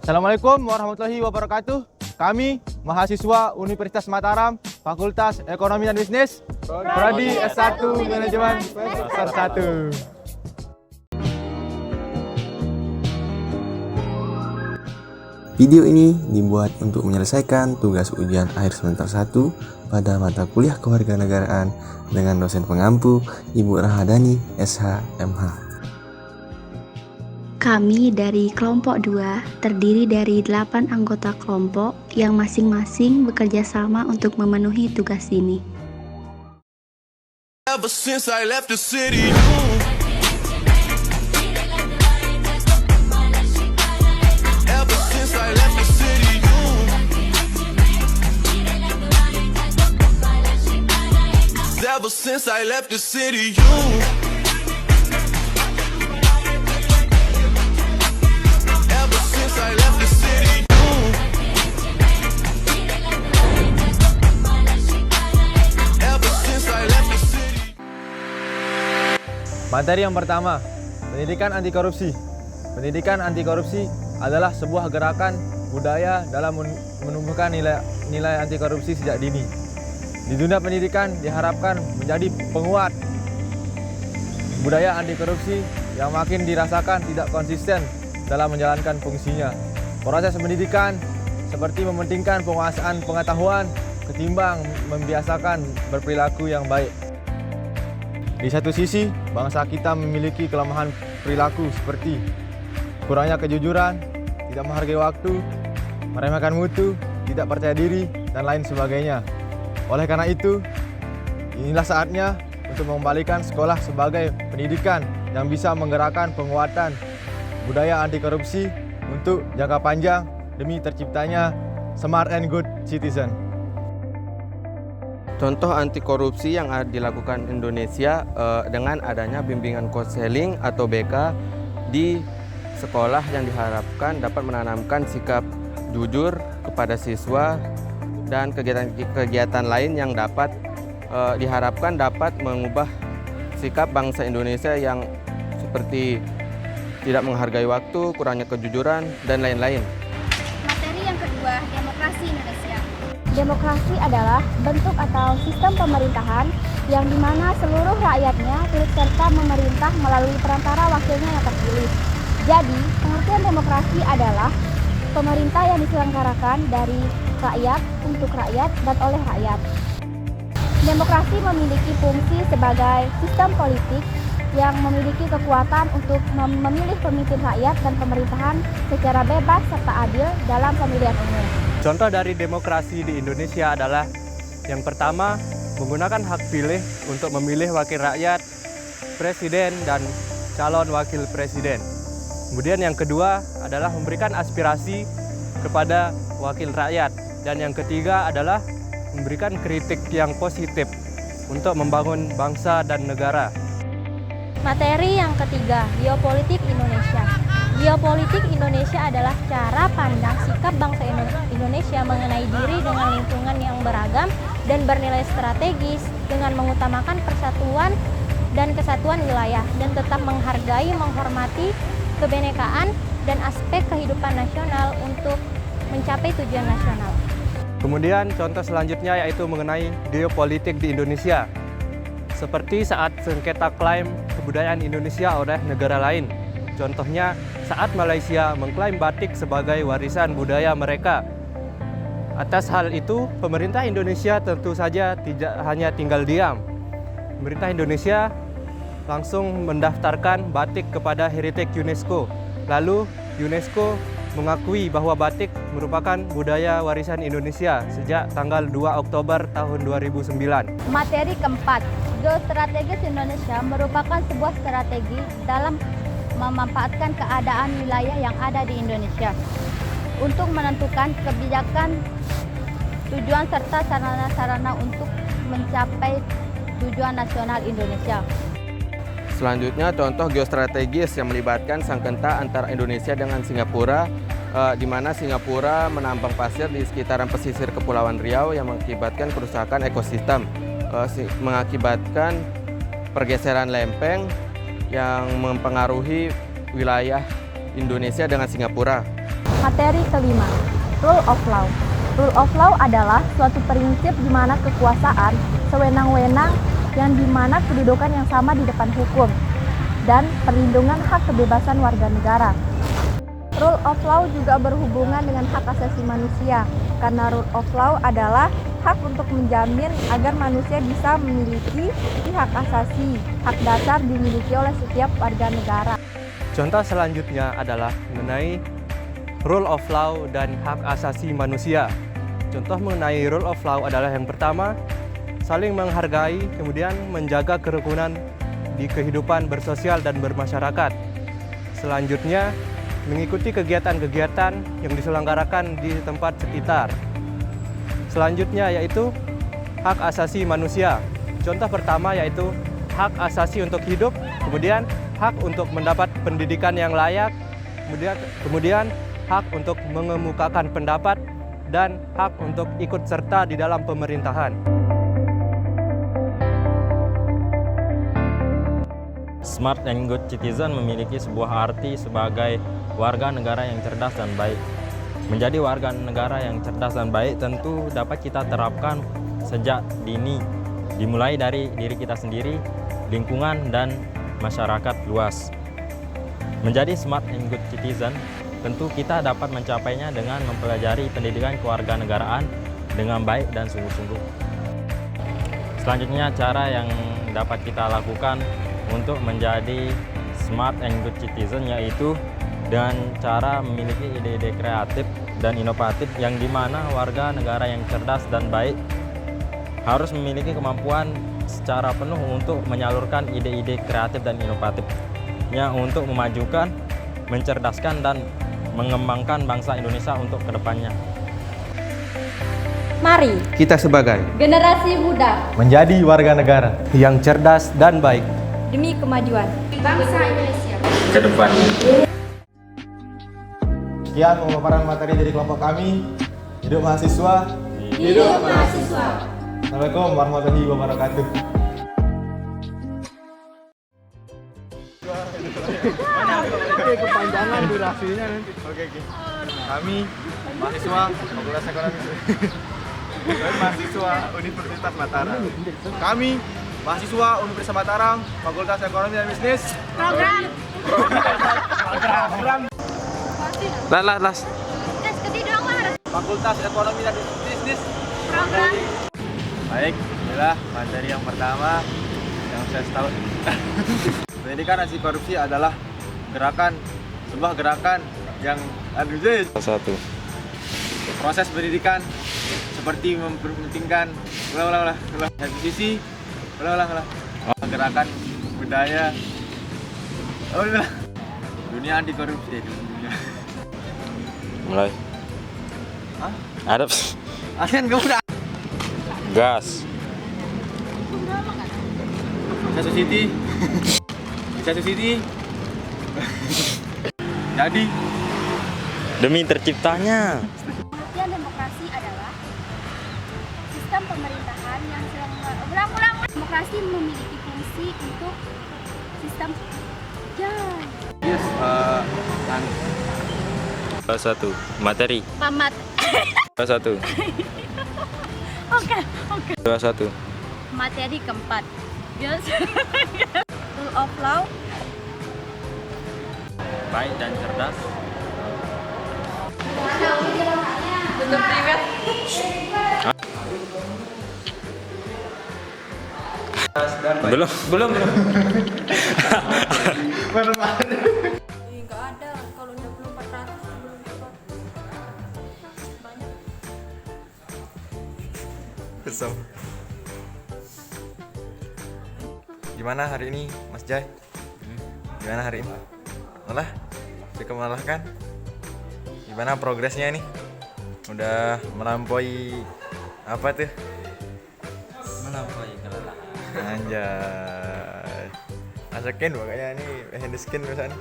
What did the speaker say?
Assalamualaikum warahmatullahi wabarakatuh. Kami mahasiswa Universitas Mataram, Fakultas Ekonomi dan Bisnis, Prodi S1 Manajemen semester 1. Video ini dibuat untuk menyelesaikan tugas ujian akhir semester 1 pada mata kuliah kewarganegaraan dengan dosen pengampu Ibu Rahadani, SH, MH. Kami dari kelompok 2 terdiri dari 8 anggota kelompok yang masing-masing bekerja sama untuk memenuhi tugas ini. Ever since I left the city, ever since I left the city, ever since I left the city, ever since I left the city, ever since I left the city. Materi yang pertama, pendidikan anti korupsi. Pendidikan anti korupsi adalah sebuah gerakan budaya dalam menumbuhkan nilai anti korupsi sejak dini. Di dunia pendidikan diharapkan menjadi penguat budaya anti korupsi yang makin dirasakan tidak konsisten dalam menjalankan fungsinya. Proses pendidikan seperti mementingkan penguasaan pengetahuan ketimbang membiasakan berperilaku yang baik. Di satu sisi, bangsa kita memiliki kelemahan perilaku seperti kurangnya kejujuran, tidak menghargai waktu, meremehkan mutu, tidak percaya diri, dan lain sebagainya. Oleh karena itu, inilah saatnya untuk mengembalikan sekolah sebagai pendidikan yang bisa menggerakkan penguatan budaya anti korupsi untuk jangka panjang demi terciptanya smart and good citizen. Contoh anti korupsi yang dilakukan Indonesia dengan adanya bimbingan konseling atau BK di sekolah yang diharapkan dapat menanamkan sikap jujur kepada siswa dan kegiatan-kegiatan lain yang dapat diharapkan dapat mengubah sikap bangsa Indonesia yang seperti tidak menghargai waktu, kurangnya kejujuran, dan lain-lain. Materi yang kedua, demokrasi Indonesia. Demokrasi adalah bentuk atau sistem pemerintahan yang dimana seluruh rakyatnya turut serta memerintah melalui perantara wakilnya yang terpilih. Jadi, pengertian demokrasi adalah pemerintah yang diselenggarakan dari rakyat, untuk rakyat, dan oleh rakyat. Demokrasi memiliki fungsi sebagai sistem politik yang memiliki kekuatan untuk memilih pemimpin rakyat dan pemerintahan secara bebas serta adil dalam pemilihan umum. Contoh dari demokrasi di Indonesia adalah yang pertama, menggunakan hak pilih untuk memilih wakil rakyat, presiden, dan calon wakil presiden. Kemudian yang kedua adalah memberikan aspirasi kepada wakil rakyat. Dan yang ketiga adalah memberikan kritik yang positif untuk membangun bangsa dan negara. Materi yang ketiga, geopolitik Indonesia. Geopolitik Indonesia adalah cara pandang sikap bangsa Indonesia mengenai diri dengan lingkungan yang beragam dan bernilai strategis dengan mengutamakan persatuan dan kesatuan wilayah dan tetap menghargai, menghormati kebinekaan dan aspek kehidupan nasional untuk mencapai tujuan nasional. Kemudian contoh selanjutnya yaitu mengenai geopolitik di Indonesia. Seperti saat sengketa klaim kebudayaan Indonesia oleh negara lain. Contohnya saat Malaysia mengklaim batik sebagai warisan budaya mereka. Atas hal itu, pemerintah Indonesia tentu saja tidak hanya tinggal diam. Pemerintah Indonesia langsung mendaftarkan batik kepada Heritage UNESCO. Lalu UNESCO mengakui bahwa batik merupakan budaya warisan Indonesia sejak tanggal 2 Oktober tahun 2009. Materi keempat, geostrategis Indonesia merupakan sebuah strategi dalam memanfaatkan keadaan wilayah yang ada di Indonesia untuk menentukan kebijakan, tujuan serta sarana-sarana untuk mencapai tujuan nasional Indonesia. Selanjutnya, contoh geostrategis yang melibatkan sengketa antara Indonesia dengan Singapura, di mana Singapura menambang pasir di sekitaran pesisir Kepulauan Riau yang mengakibatkan kerusakan ekosistem, mengakibatkan pergeseran lempeng yang mempengaruhi wilayah Indonesia dengan Singapura. Materi kelima, Rule of Law. Rule of Law adalah suatu prinsip di mana kekuasaan sewenang-wenang yang di mana kedudukan yang sama di depan hukum dan perlindungan hak kebebasan warga negara. Rule of Law juga berhubungan dengan hak asasi manusia, karena Rule of Law adalah hak untuk menjamin agar manusia bisa memiliki hak asasi, hak dasar dimiliki oleh setiap warga negara. Contoh selanjutnya adalah mengenai Rule of Law dan hak asasi manusia. Contoh mengenai Rule of Law adalah yang pertama, saling menghargai, kemudian menjaga kerukunan di kehidupan bersosial dan bermasyarakat. Selanjutnya, mengikuti kegiatan-kegiatan yang diselenggarakan di tempat sekitar. Selanjutnya yaitu hak asasi manusia. Contoh pertama yaitu hak asasi untuk hidup, kemudian hak untuk mendapat pendidikan yang layak, kemudian hak untuk mengemukakan pendapat, dan hak untuk ikut serta di dalam pemerintahan. Smart and good citizen memiliki sebuah arti sebagai warga negara yang cerdas dan baik. Menjadi warga negara yang cerdas dan baik tentu dapat kita terapkan sejak dini, dimulai dari diri kita sendiri, lingkungan, dan masyarakat luas. Menjadi smart and good citizen, tentu kita dapat mencapainya dengan mempelajari pendidikan kewarganegaraan dengan baik dan sungguh-sungguh. Selanjutnya, cara yang dapat kita lakukan untuk menjadi smart and good citizen yaitu dengan cara memiliki ide-ide kreatif dan inovatif yang dimana warga negara yang cerdas dan baik harus memiliki kemampuan secara penuh untuk menyalurkan ide-ide kreatif dan inovatifnya untuk memajukan, mencerdaskan, dan mengembangkan bangsa Indonesia untuk kedepannya. Mari Kita sebagai generasi muda Menjadi warga negara Yang cerdas dan baik. demi kemajuan bangsa Indonesia Ke depannya. Sekian pemaparan materi dari kelompok kami. Hidup mahasiswa. Hidup mahasiswa. Assalamualaikum warahmatullahi wabarakatuh. Kepanjangan durasinya nanti. Oke. Kami mahasiswa Fakultas Ekonomi dan mahasiswa Universitas Mataram. Kami mahasiswa Universitas Mataram, Fakultas Ekonomi dan Bisnis. Program. Las. Fakultas Ekonomi dan Bisnis. Program. Baik, inilah materi yang pertama yang saya tahu. Pendidikan anti korupsi adalah sebuah gerakan yang Satu. proses pendidikan seperti mempentingkan satu sisi gerakan budaya dunia anti korupsi Mulai. Hah? Ada Asian kamu udah gas. satu sisi jadi Demi terciptanya. Pengertian demokrasi adalah sistem pemerintahan yang demokrasi memiliki fungsi untuk sistem yes, Satu. Materi. Pamat. 1. Oke. 2-1. Materi keempat. Yes. Rule of Law. Baik dan cerdas. Bentuk priwet. Belum. Enggak ada. Kalau 2400 belum dapat. Banyak. Kesel. Gimana hari ini, Mas Jai? Gimana hari ini? Malah, cukup melelahkan. Gimana progresnya nih? Udah melampaui apa tuh? Melampaui kelelahan. Anjay. Asakin makanya nih hand skin misalnya.